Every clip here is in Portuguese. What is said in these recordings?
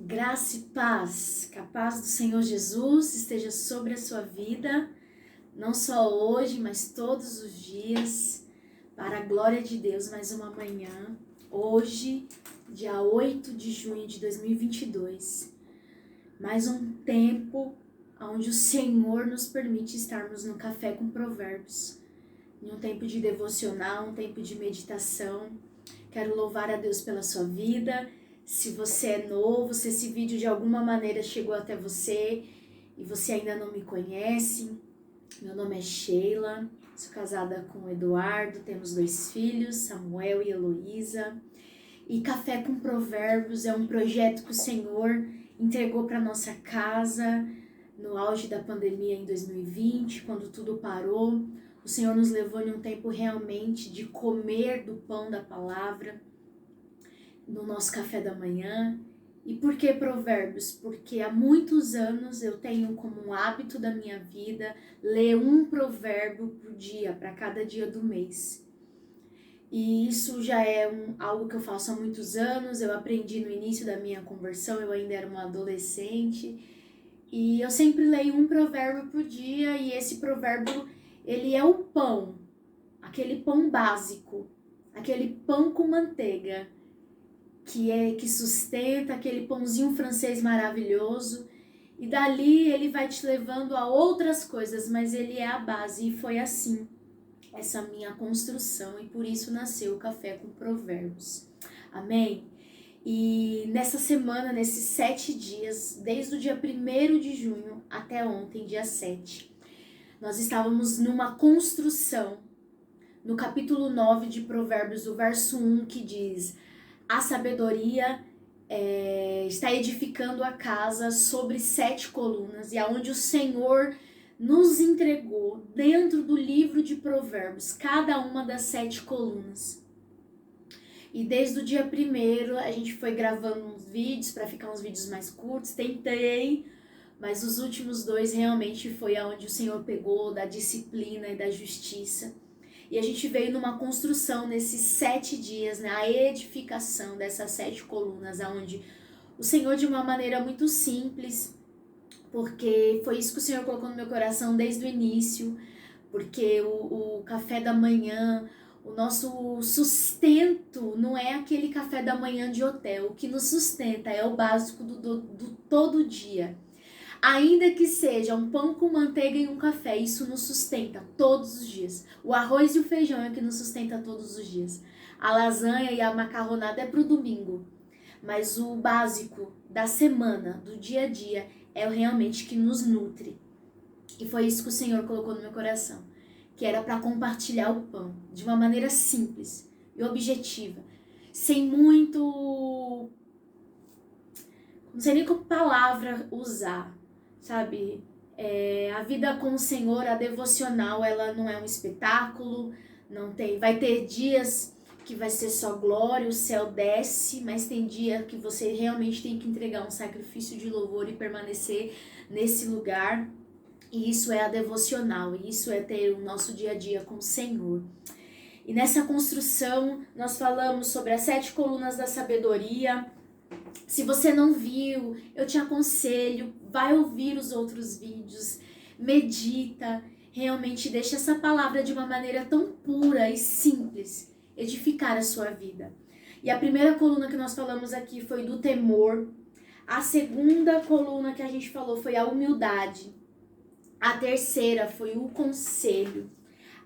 Graça e paz, que a paz do Senhor Jesus esteja sobre a sua vida, não só hoje, mas todos os dias, para a glória de Deus. Mais uma manhã, hoje, dia 8 de junho de 2022, mais um tempo onde o Senhor nos permite estarmos no Café com Provérbios, em um tempo de devocional, um tempo de meditação. Quero louvar a Deus pela sua vida. Se você é novo, se esse vídeo de alguma maneira chegou até você e você ainda não me conhece, meu nome é Sheila, sou casada com o Eduardo, temos 2 filhos, Samuel e Heloísa. E Café com Provérbios é um projeto que o Senhor entregou para nossa casa no auge da pandemia em 2020, quando tudo parou. O Senhor nos levou em um tempo realmente de comer do pão da palavra, no nosso café da manhã. E por que Provérbios? Porque há muitos anos eu tenho como um hábito da minha vida ler um provérbio por dia, para cada dia do mês. E isso já é algo que eu faço há muitos anos. Eu aprendi no início da minha conversão, eu ainda era uma adolescente. E eu sempre leio um provérbio por dia, e esse provérbio, ele é o pão, aquele pão básico, aquele pão com manteiga, que sustenta, aquele pãozinho francês maravilhoso, e dali ele vai te levando a outras coisas, mas ele é a base. E foi assim essa minha construção, e por isso nasceu o Café com Provérbios. Amém? E nessa semana, nesses 7 dias, desde o dia 1º de junho até ontem, dia 7, nós estávamos numa construção, no capítulo 9 de Provérbios, o verso 1, que diz: a sabedoria está edificando a casa sobre 7 colunas, e aonde o Senhor nos entregou dentro do livro de Provérbios cada uma das 7 colunas. E desde o dia 1º a gente foi gravando uns vídeos para ficar uns vídeos mais curtos, tentei, mas os últimos 2 realmente foi aonde o Senhor pegou da disciplina e da justiça. E a gente veio numa construção nesses 7 dias, né? A edificação dessas 7 colunas, onde o Senhor, de uma maneira muito simples, porque foi isso que o Senhor colocou no meu coração desde o início, porque o café da manhã, o nosso sustento não é aquele café da manhã de hotel. O que nos sustenta é o básico do todo dia. Ainda que seja um pão com manteiga e um café, isso nos sustenta todos os dias. O arroz e o feijão é o que nos sustenta todos os dias. A lasanha e a macarronada é pro domingo. Mas o básico da semana, do dia a dia, é realmente que nos nutre. E foi isso que o Senhor colocou no meu coração, que era para compartilhar o pão de uma maneira simples e objetiva, sem muito... não sei nem qual palavra usar, sabe? A vida com o Senhor, a devocional, ela não é um espetáculo, não tem... vai ter dias que vai ser só glória, o céu desce, mas tem dia que você realmente tem que entregar um sacrifício de louvor e permanecer nesse lugar. E isso é a devocional, e isso é ter o nosso dia a dia com o Senhor. E nessa construção, nós falamos sobre as 7 colunas da sabedoria. Se você não viu, eu te aconselho, vai ouvir os outros vídeos, medita, realmente deixa essa palavra de uma maneira tão pura e simples edificar a sua vida. E a primeira coluna que nós falamos aqui foi do temor. A segunda coluna que a gente falou foi a humildade. A terceira foi o conselho.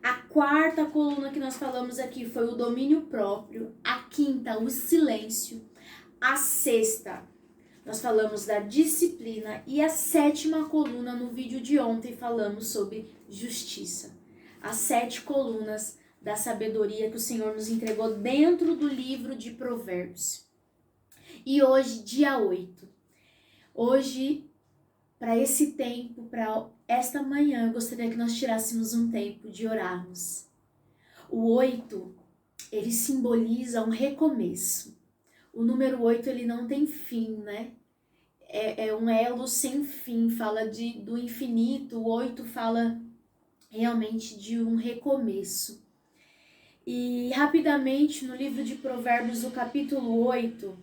A quarta coluna que nós falamos aqui foi o domínio próprio. A quinta, o silêncio. A sexta, nós falamos da disciplina. E a 7ª coluna, no vídeo de ontem, falamos sobre justiça. As 7 colunas da sabedoria que o Senhor nos entregou dentro do livro de Provérbios. E hoje, dia 8. Hoje, para esse tempo, para esta manhã, eu gostaria que nós tirássemos um tempo de orarmos. O 8, ele simboliza um recomeço. O número 8, ele não tem fim, né? É um elo sem fim, fala do infinito. O 8 fala realmente de um recomeço. E rapidamente, no livro de Provérbios, o capítulo 8,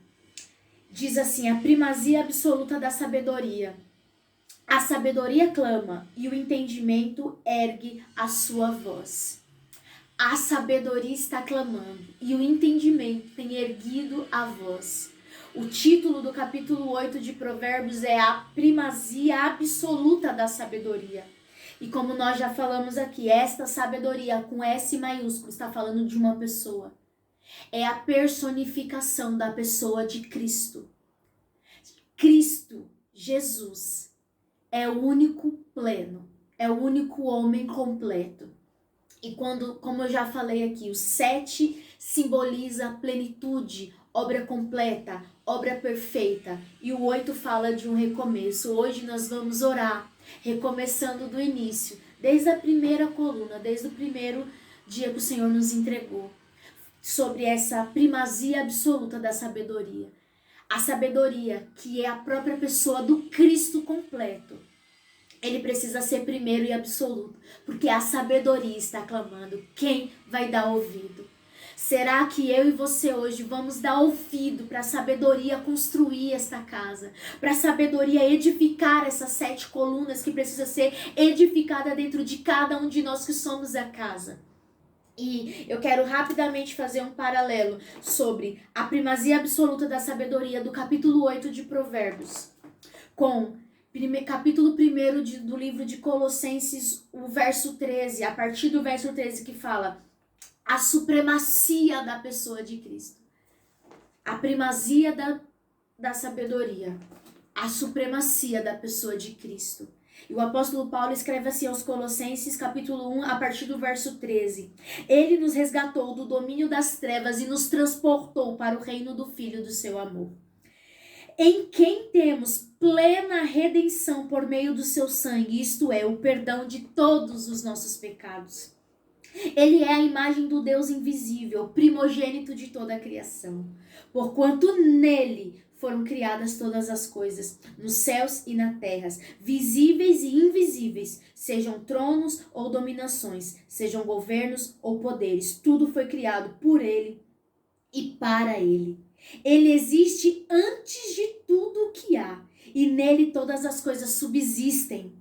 diz assim: a primazia absoluta da sabedoria. A sabedoria clama e o entendimento ergue a sua voz. A sabedoria está clamando e o entendimento tem erguido a voz. O título do capítulo 8 de Provérbios é a primazia absoluta da sabedoria. E como nós já falamos aqui, esta sabedoria com S maiúsculo está falando de uma pessoa. É a personificação da pessoa de Cristo. Cristo, Jesus, é o único pleno, é o único homem completo. E como eu já falei aqui, o 7 simboliza plenitude, obra completa, obra perfeita. E o 8 fala de um recomeço. Hoje nós vamos orar, recomeçando do início, desde a primeira coluna, desde o primeiro dia que o Senhor nos entregou, sobre essa primazia absoluta da sabedoria. A sabedoria, que é a própria pessoa do Cristo completo. Ele precisa ser primeiro e absoluto, porque a sabedoria está clamando. Quem vai dar ouvido? Será que eu e você hoje vamos dar ouvido para a sabedoria construir esta casa? Para a sabedoria edificar essas 7 colunas que precisa ser edificada dentro de cada um de nós que somos a casa? E eu quero rapidamente fazer um paralelo sobre a primazia absoluta da sabedoria do capítulo 8 de Provérbios com capítulo 1 do livro de Colossenses, o verso 13, a partir do verso 13 que fala a supremacia da pessoa de Cristo. A primazia da sabedoria, a supremacia da pessoa de Cristo. E o apóstolo Paulo escreve assim aos Colossenses, capítulo 1, a partir do verso 13. Ele nos resgatou do domínio das trevas e nos transportou para o reino do Filho do seu amor, em quem temos plena redenção por meio do seu sangue, isto é, o perdão de todos os nossos pecados. Ele é a imagem do Deus invisível, primogênito de toda a criação, porquanto nele foram criadas todas as coisas, nos céus e na terra, visíveis e invisíveis, sejam tronos ou dominações, sejam governos ou poderes, tudo foi criado por ele e para ele. Ele existe antes de tudo o que há, e nele todas as coisas subsistem.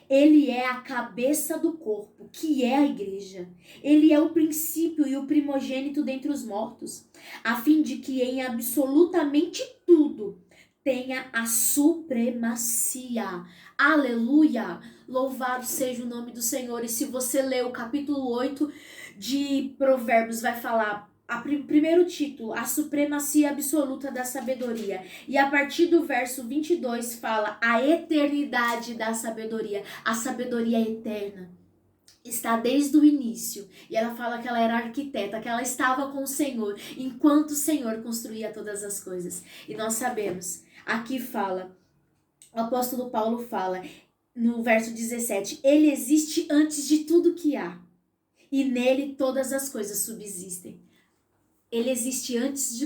Ele é a cabeça do corpo, que é a igreja. Ele é o princípio e o primogênito dentre os mortos, a fim de que em absolutamente tudo tenha a supremacia. Aleluia! Louvado seja o nome do Senhor. E se você ler o capítulo 8 de Provérbios, vai falar primeiro título, a supremacia absoluta da sabedoria. E a partir do verso 22 fala a eternidade da sabedoria. A sabedoria é eterna. Está desde o início. E ela fala que ela era arquiteta, que ela estava com o Senhor, enquanto o Senhor construía todas as coisas. E nós sabemos, aqui fala, o apóstolo Paulo fala, no verso 17, ele existe antes de tudo que há. E nele todas as coisas subsistem. Ele existe antes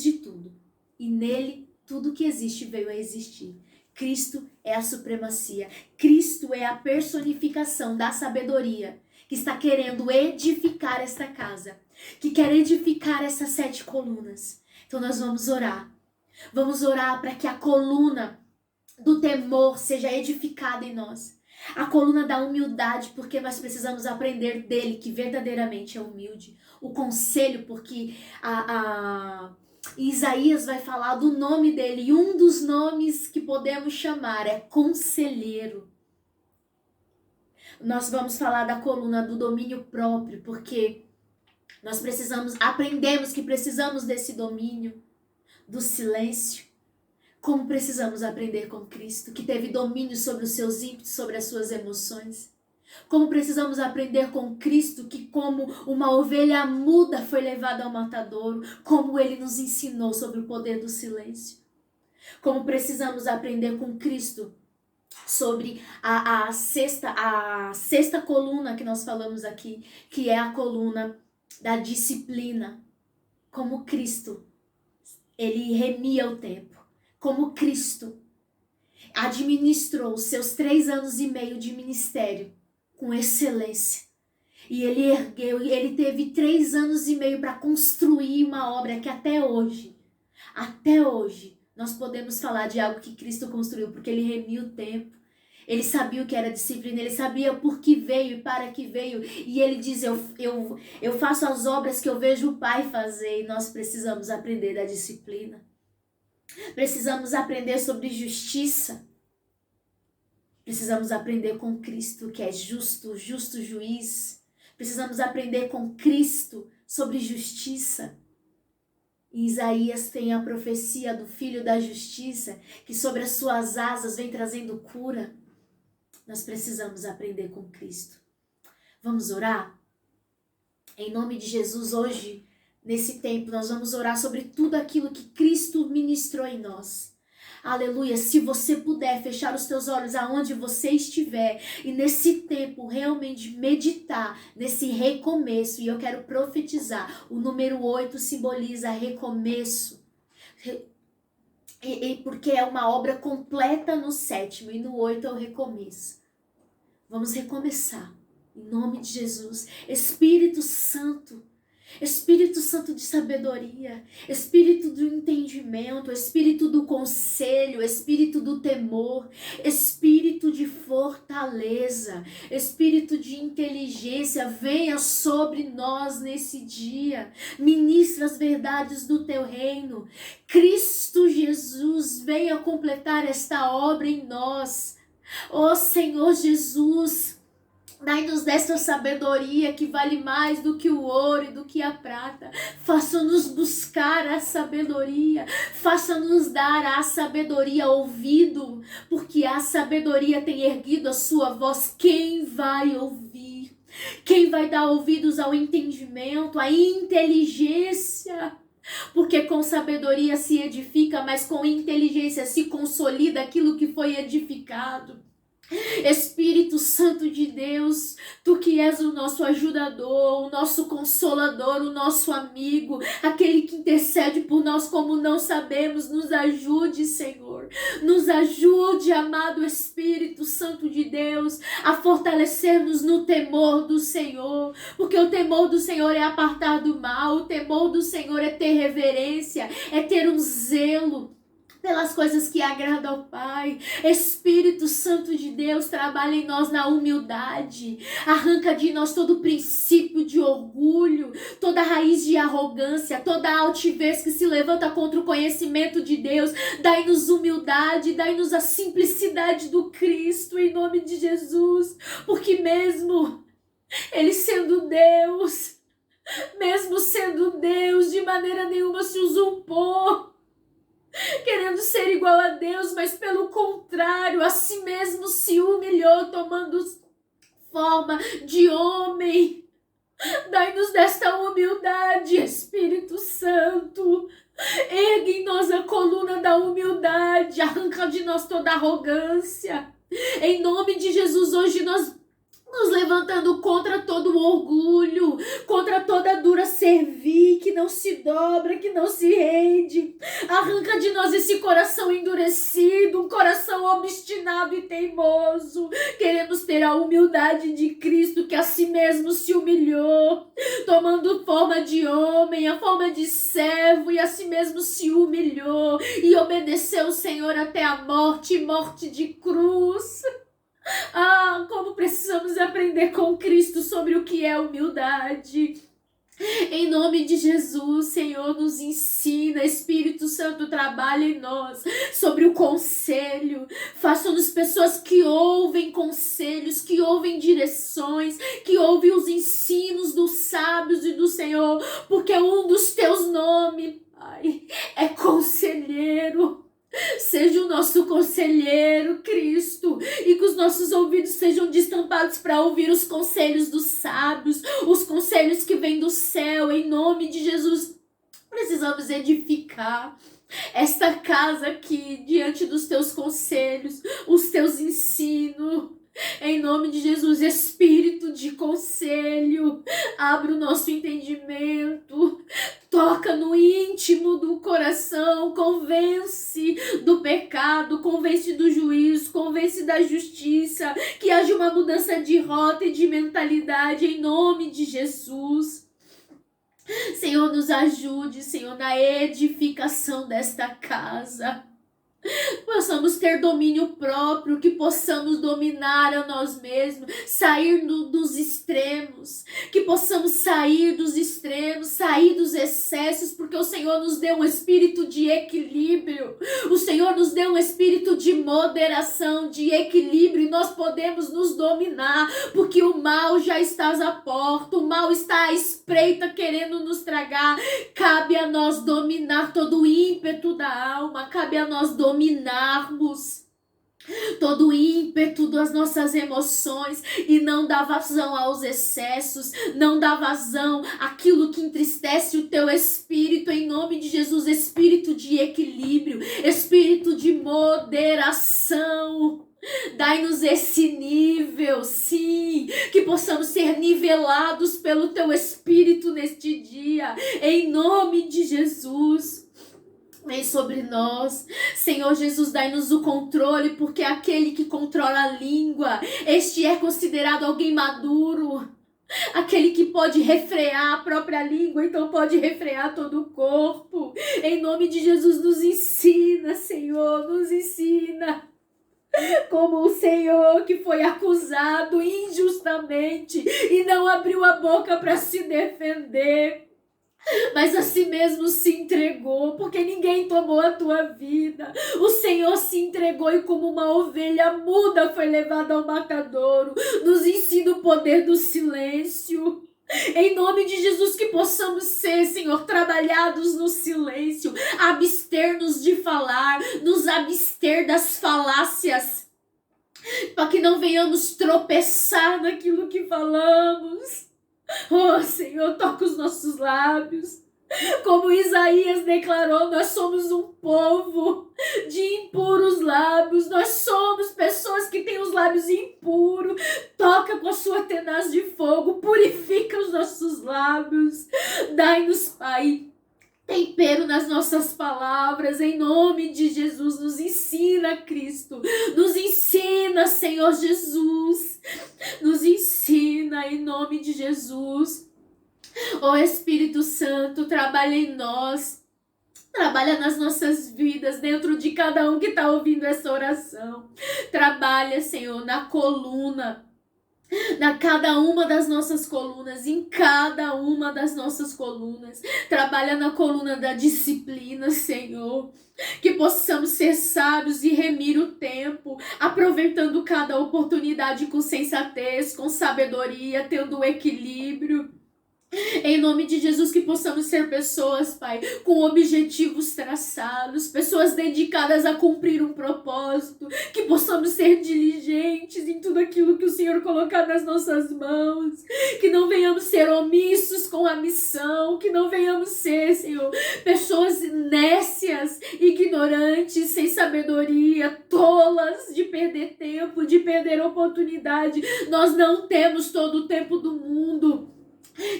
de tudo. E nele, tudo que existe veio a existir. Cristo é a supremacia. Cristo é a personificação da sabedoria que está querendo edificar esta casa. Que quer edificar essas 7 colunas. Então nós vamos orar. Vamos orar para que a coluna do temor seja edificada em nós. A coluna da humildade, porque nós precisamos aprender dele, que verdadeiramente é humilde. O conselho, porque Isaías vai falar do nome dele. E um dos nomes que podemos chamar é conselheiro. Nós vamos falar da coluna do domínio próprio, porque nós aprendemos que precisamos desse domínio, do silêncio. Como precisamos aprender com Cristo, que teve domínio sobre os seus ímpetos, sobre as suas emoções. Como precisamos aprender com Cristo, que como uma ovelha muda foi levada ao matadouro, como ele nos ensinou sobre o poder do silêncio. Como precisamos aprender com Cristo sobre a sexta coluna que nós falamos aqui, que é a coluna da disciplina. Como Cristo, ele remia o tempo. Como Cristo administrou os seus 3 anos e meio de ministério com excelência. E ele teve 3 anos e meio para construir uma obra que até hoje Até hoje, nós podemos falar de algo que Cristo construiu, porque ele remia o tempo. Ele sabia o que era disciplina, ele sabia por que veio e para que veio. E ele diz, eu faço as obras que eu vejo o Pai fazer. E nós precisamos aprender da disciplina. Precisamos aprender sobre justiça. Precisamos aprender com Cristo, que é justo juiz. Precisamos aprender com Cristo sobre justiça. Em Isaías tem a profecia do Filho da Justiça, que sobre as suas asas vem trazendo cura. Nós precisamos aprender com Cristo. Vamos orar? Em nome de Jesus, hoje, nesse tempo, nós vamos orar sobre tudo aquilo que Cristo ministrou em nós. Aleluia, se você puder fechar os teus olhos aonde você estiver e nesse tempo realmente meditar nesse recomeço, e eu quero profetizar, o número 8 simboliza recomeço, porque é uma obra completa no 7º e no 8 é o recomeço. Vamos recomeçar, em nome de Jesus. Espírito Santo de sabedoria, Espírito do entendimento, Espírito do conselho, Espírito do temor, Espírito de fortaleza, Espírito de inteligência, venha sobre nós nesse dia, ministra as verdades do teu reino. Cristo Jesus, venha completar esta obra em nós. Ó Senhor Jesus, dai-nos desta sabedoria que vale mais do que o ouro e do que a prata. Faça-nos buscar a sabedoria. Faça-nos dar a sabedoria ouvido, porque a sabedoria tem erguido a sua voz. Quem vai ouvir? Quem vai dar ouvidos ao entendimento, à inteligência? Porque com sabedoria se edifica, mas com inteligência se consolida aquilo que foi edificado. Espírito Santo de Deus, tu que és o nosso ajudador, o nosso consolador, o nosso amigo, aquele que intercede por nós como não sabemos, nos ajude, Senhor. Nos ajude, amado Espírito Santo de Deus, a fortalecer-nos no temor do Senhor, porque o temor do Senhor é apartar do mal, o temor do Senhor é ter reverência, é ter um zelo pelas coisas que agradam ao Pai. Espírito Santo de Deus, trabalha em nós na humildade, arranca de nós todo princípio de orgulho, toda raiz de arrogância, toda altivez que se levanta contra o conhecimento de Deus. Dai-nos humildade, dai-nos a simplicidade do Cristo, em nome de Jesus, porque mesmo Ele sendo Deus, de maneira nenhuma se usurpou, querendo ser igual a Deus, mas pelo contrário, a si mesmo se humilhou, tomando forma de homem. Dai-nos desta humildade, Espírito Santo. Ergue em nós a coluna da humildade, arranca de nós toda arrogância. Em nome de Jesus, hoje nós nos levantando contra todo o orgulho, contra toda dura cerviz que não se dobra, que não se rende. Arranca de nós esse coração endurecido, um coração obstinado e teimoso. Queremos ter a humildade de Cristo, que a si mesmo se humilhou, tomando forma de homem, a forma de servo, e a si mesmo se humilhou e obedeceu o Senhor até a morte, morte de cruz. Ah, como precisamos aprender com Cristo sobre o que é humildade. Em nome de Jesus, Senhor, nos ensina. Espírito Santo, trabalha em nós sobre o conselho. Faça-nos pessoas que ouvem conselhos, que ouvem direções, que ouvem os ensinos dos sábios e do Senhor, porque um dos teus nomes, Pai, é conselheiro. Seja o nosso conselheiro, Cristo, e que os nossos ouvidos sejam destampados para ouvir os conselhos dos sábios, os conselhos que vêm do céu. Em nome de Jesus, precisamos edificar esta casa aqui diante dos teus conselhos, os teus ensinos. Em nome de Jesus, Espírito de conselho, abre o nosso entendimento, toca no íntimo do coração, convence do pecado, convence do juízo, convence da justiça, que haja uma mudança de rota e de mentalidade, em nome de Jesus. Senhor, nos ajude, Senhor, na edificação desta casa. Possamos ter domínio próprio, que possamos dominar a nós mesmos, sair dos extremos, que possamos sair dos extremos, sair dos excessos, porque o Senhor nos deu um espírito de equilíbrio, o Senhor nos deu um espírito de moderação, de equilíbrio, e nós podemos nos dominar, porque o mal já está à porta, o mal está à espreita querendo nos tragar. Cabe a nós dominar todo o ímpeto da alma, cabe a nós dominarmos todo o ímpeto das nossas emoções e não dar vazão aos excessos, não dar vazão àquilo que entristece o teu espírito, em nome de Jesus. Espírito de equilíbrio, espírito de moderação. Dai-nos esse nível, sim, que possamos ser nivelados pelo teu espírito neste dia, em nome de Jesus. Vem sobre nós, Senhor Jesus, dai-nos o controle, porque aquele que controla a língua, este é considerado alguém maduro. Aquele que pode refrear a própria língua, então pode refrear todo o corpo. Em nome de Jesus, nos ensina, Senhor, nos ensina. Como o Senhor que foi acusado injustamente e não abriu a boca para se defender, mas a si mesmo se entregou, porque ninguém tomou a tua vida. O Senhor se entregou e como uma ovelha muda foi levada ao matadouro. Nos ensina o poder do silêncio. Em nome de Jesus, que possamos ser, Senhor, trabalhados no silêncio, abster-nos de falar, nos abster das falácias, para que não venhamos tropeçar naquilo que falamos. Oh, Senhor, toca os nossos lábios. Como Isaías declarou, nós somos um povo de impuros lábios. Nós somos pessoas que têm os lábios impuros. Toca com a sua tenaz de fogo. Purifica os nossos lábios. Dai-nos, Pai, tempero nas nossas palavras, em nome de Jesus. Nos ensina, Cristo. Nos ensina, Senhor Jesus. Nos ensina, em nome de Jesus. Ó Espírito Santo, trabalha em nós. Trabalha nas nossas vidas, dentro de cada um que está ouvindo essa oração. Trabalha, Senhor, na coluna, na cada uma das nossas colunas, em cada uma das nossas colunas. Trabalha na coluna da disciplina, Senhor. Que possamos ser sábios e remir o tempo, aproveitando cada oportunidade com sensatez, com sabedoria, tendo o equilíbrio. Em nome de Jesus, que possamos ser pessoas, Pai, com objetivos traçados, pessoas dedicadas a cumprir um propósito, que possamos ser diligentes em tudo aquilo que o Senhor colocar nas nossas mãos, que não venhamos ser omissos com a missão, que não venhamos ser, Senhor, pessoas nécias, ignorantes, sem sabedoria, tolas de perder tempo, de perder oportunidade. Nós não temos todo o tempo do mundo.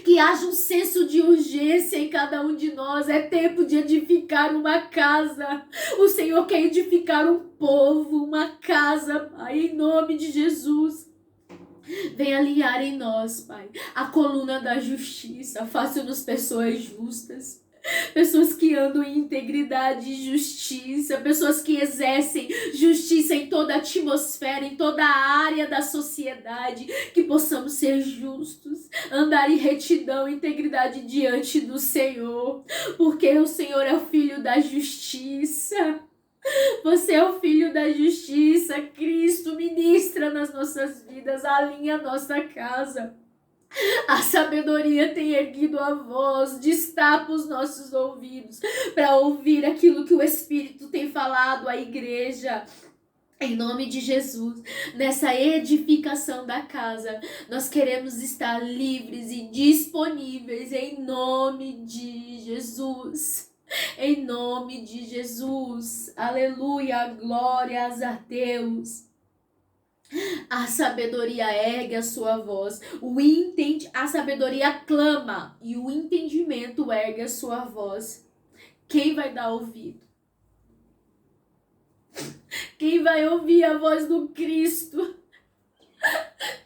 Que haja um senso de urgência em cada um de nós. É tempo de edificar uma casa. O Senhor quer edificar um povo, uma casa, Pai, em nome de Jesus. Venha alinhar em nós, Pai, a coluna da justiça. Faça-nos pessoas justas. Pessoas que andam em integridade e justiça, pessoas que exercem justiça em toda a atmosfera, em toda a área da sociedade, que possamos ser justos, andar em retidão e integridade diante do Senhor, porque o Senhor é o Filho da justiça. Você é o Filho da justiça. Cristo ministra nas nossas vidas, alinha a nossa casa. A sabedoria tem erguido a voz, destapa os nossos ouvidos para ouvir aquilo que o Espírito tem falado à igreja. Em nome de Jesus, nessa edificação da casa, nós queremos estar livres e disponíveis em nome de Jesus. Em nome de Jesus. Aleluia, glórias a Deus. A sabedoria ergue a sua voz, a sabedoria clama e o entendimento ergue a sua voz. Quem vai dar ouvido? Quem vai ouvir a voz do Cristo?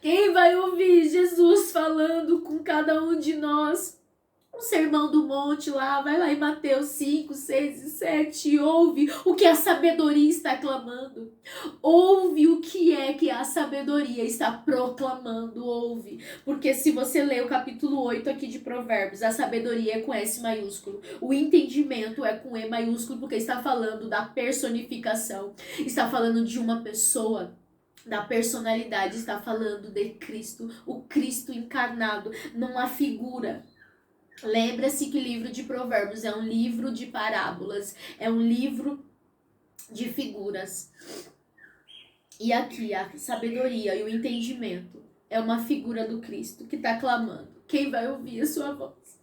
Quem vai ouvir Jesus falando com cada um de nós? um sermão do monte lá, vai lá em Mateus 5, 6 e 7, ouve o que a sabedoria está clamando, ouve o que a sabedoria está proclamando, ouve, porque se você ler o capítulo 8 aqui de Provérbios, a sabedoria é com S maiúsculo, o entendimento é com E maiúsculo, porque está falando da personificação, está falando de uma pessoa, da personalidade, está falando de Cristo, o Cristo encarnado numa figura. Lembra-se que o livro de Provérbios é um livro de parábolas, é um livro de figuras. E aqui a sabedoria e o entendimento é uma figura do Cristo que está clamando. Quem vai ouvir a sua voz?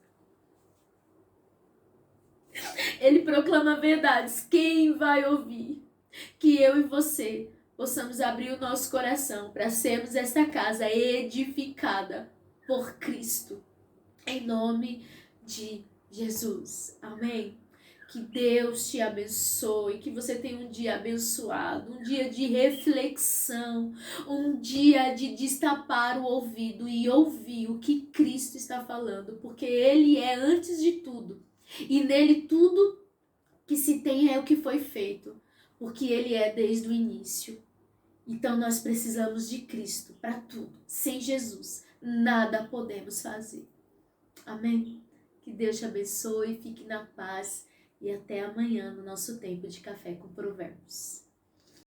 Ele proclama verdades. Quem vai ouvir? Que eu e você possamos abrir o nosso coração para sermos essa casa edificada por Cristo. Em nome de Jesus. Amém? Que Deus te abençoe, que você tenha um dia abençoado, um dia de reflexão, um dia de destapar o ouvido e ouvir o que Cristo está falando, porque Ele é antes de tudo. E nele tudo que se tem é o que foi feito, porque Ele é desde o início. Então nós precisamos de Cristo para tudo. Sem Jesus, nada podemos fazer. Amém? Que Deus te abençoe, fique na paz e até amanhã no nosso tempo de café com Provérbios.